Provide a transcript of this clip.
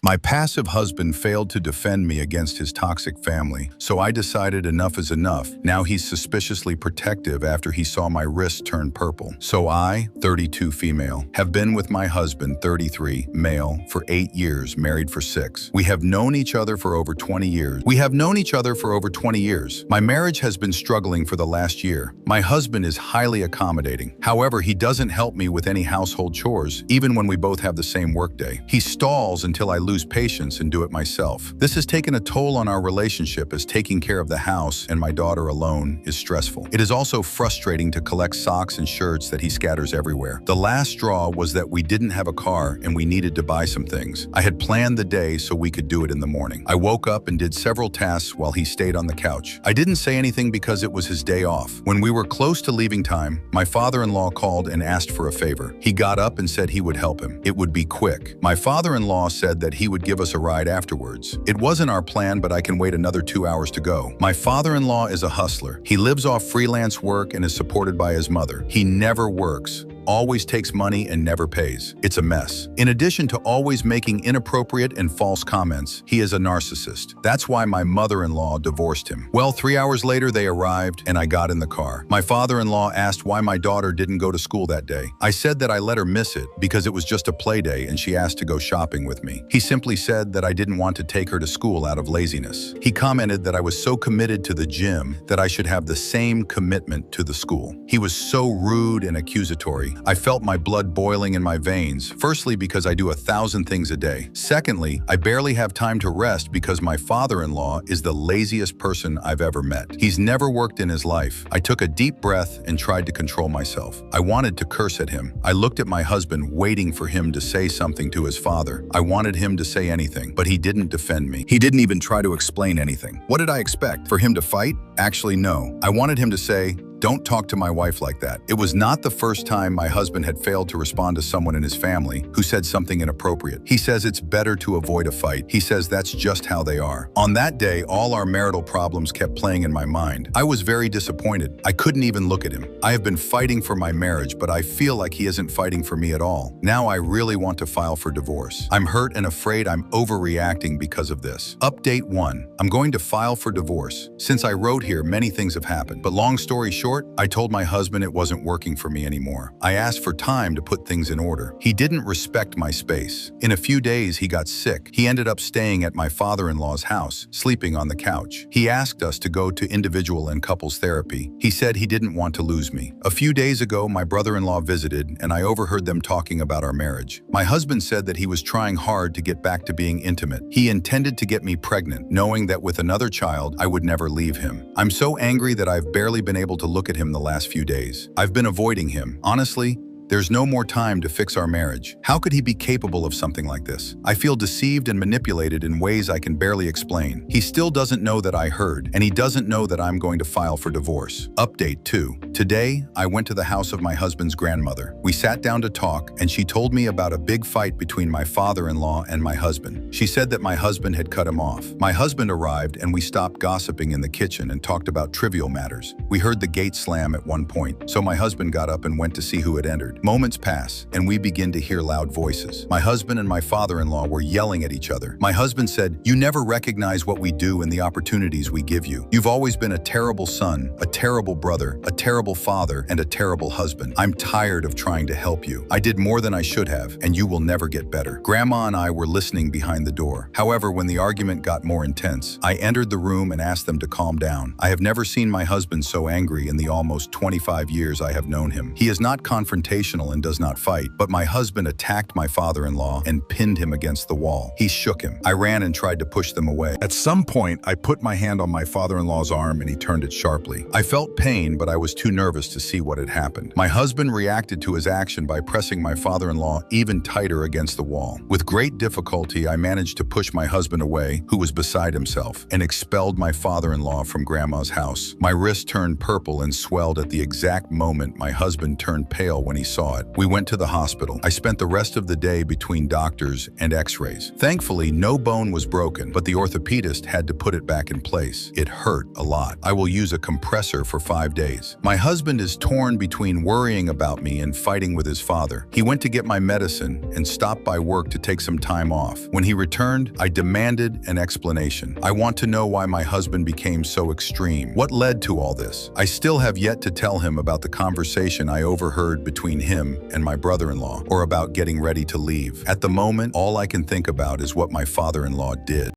My passive husband failed to defend me against his toxic family, so I decided enough is enough. Now he's suspiciously protective after he saw my wrist turn purple. So I, 32 female, have been with my husband, 33 male, for 8 years, married for 6. We have known each other for over 20 years. My marriage has been struggling for the last year. My husband is highly accommodating. However, he doesn't help me with any household chores, even when we both have the same workday. He stalls until I lose patience and do it myself. This has taken a toll on our relationship, as taking care of the house and my daughter alone is stressful. It is also frustrating to collect socks and shirts that he scatters everywhere. The last straw was that we didn't have a car and we needed to buy some things. I had planned the day so we could do it in the morning. I woke up and did several tasks while he stayed on the couch. I didn't say anything because it was his day off. When we were close to leaving time, my father-in-law called and asked for a favor. He got up and said he would help him. It would be quick. My father-in-law said that he would give us a ride afterwards. It wasn't our plan, but I can wait another 2 hours to go. My father-in-law is a hustler. He lives off freelance work and is supported by his mother. He never works, always takes money and never pays. It's a mess. In addition to always making inappropriate and false comments, he is a narcissist. That's why my mother-in-law divorced him. Well, 3 hours later they arrived and I got in the car. My father-in-law asked why my daughter didn't go to school that day. I said that I let her miss it because it was just a play day and she asked to go shopping with me. He simply said that I didn't want to take her to school out of laziness. He commented that I was so committed to the gym that I should have the same commitment to the school. He was so rude and accusatory. I felt my blood boiling in my veins, firstly because I do 1,000 things a day. Secondly, I barely have time to rest because my father-in-law is the laziest person I've ever met. He's never worked in his life. I took a deep breath and tried to control myself. I wanted to curse at him. I looked at my husband, waiting for him to say something to his father. I wanted him to say anything, but he didn't defend me. He didn't even try to explain anything. What did I expect? For him to fight? Actually, no. I wanted him to say, "Don't talk to my wife like that." It was not the first time my husband had failed to respond to someone in his family who said something inappropriate. He says it's better to avoid a fight. He says that's just how they are. On that day, all our marital problems kept playing in my mind. I was very disappointed. I couldn't even look at him. I have been fighting for my marriage, but I feel like he isn't fighting for me at all. Now I really want to file for divorce. I'm hurt and afraid I'm overreacting because of this. Update 1. I'm going to file for divorce. Since I wrote here, many things have happened, but long story short, I told my husband it wasn't working for me anymore. I asked for time to put things in order. He didn't respect my space. In a few days, he got sick. He ended up staying at my father-in-law's house, sleeping on the couch. He asked us to go to individual and couples therapy. He said he didn't want to lose me. A few days ago, my brother-in-law visited, and I overheard them talking about our marriage. My husband said that he was trying hard to get back to being intimate. He intended to get me pregnant, knowing that with another child, I would never leave him. I'm so angry that I've barely been able to look at him the last few days. I've been avoiding him. Honestly, there's no more time to fix our marriage. How could he be capable of something like this? I feel deceived and manipulated in ways I can barely explain. He still doesn't know that I heard, and he doesn't know that I'm going to file for divorce. Update 2. Today, I went to the house of my husband's grandmother. We sat down to talk, and she told me about a big fight between my father-in-law and my husband. She said that my husband had cut him off. My husband arrived, and we stopped gossiping in the kitchen and talked about trivial matters. We heard the gate slam at one point, so my husband got up and went to see who had entered. Moments pass, and we begin to hear loud voices. My husband and my father-in-law were yelling at each other. My husband said, "You never recognize what we do and the opportunities we give you. You've always been a terrible son, a terrible brother, a terrible father, and a terrible husband. I'm tired of trying to help you. I did more than I should have, and you will never get better." Grandma and I were listening behind the door. However, when the argument got more intense, I entered the room and asked them to calm down. I have never seen my husband so angry in the almost 25 years I have known him. He is not confrontational and does not fight, but my husband attacked my father-in-law and pinned him against the wall. He shook him. I ran and tried to push them away. At some point, I put my hand on my father-in-law's arm and he turned it sharply. I felt pain, but I was too nervous to see what had happened. My husband reacted to his action by pressing my father-in-law even tighter against the wall. With great difficulty, I managed to push my husband away, who was beside himself, and expelled my father-in-law from Grandma's house. My wrist turned purple and swelled at the exact moment my husband turned pale when he saw saw it. We went to the hospital. I spent the rest of the day between doctors and x-rays. Thankfully, no bone was broken, but the orthopedist had to put it back in place. It hurt a lot. I will use a compressor for 5 days. My husband is torn between worrying about me and fighting with his father. He went to get my medicine and stopped by work to take some time off. When he returned, I demanded an explanation. I want to know why my husband became so extreme. What led to all this? I still have yet to tell him about the conversation I overheard between him and my brother-in-law, or about getting ready to leave. At the moment, all I can think about is what my father-in-law did.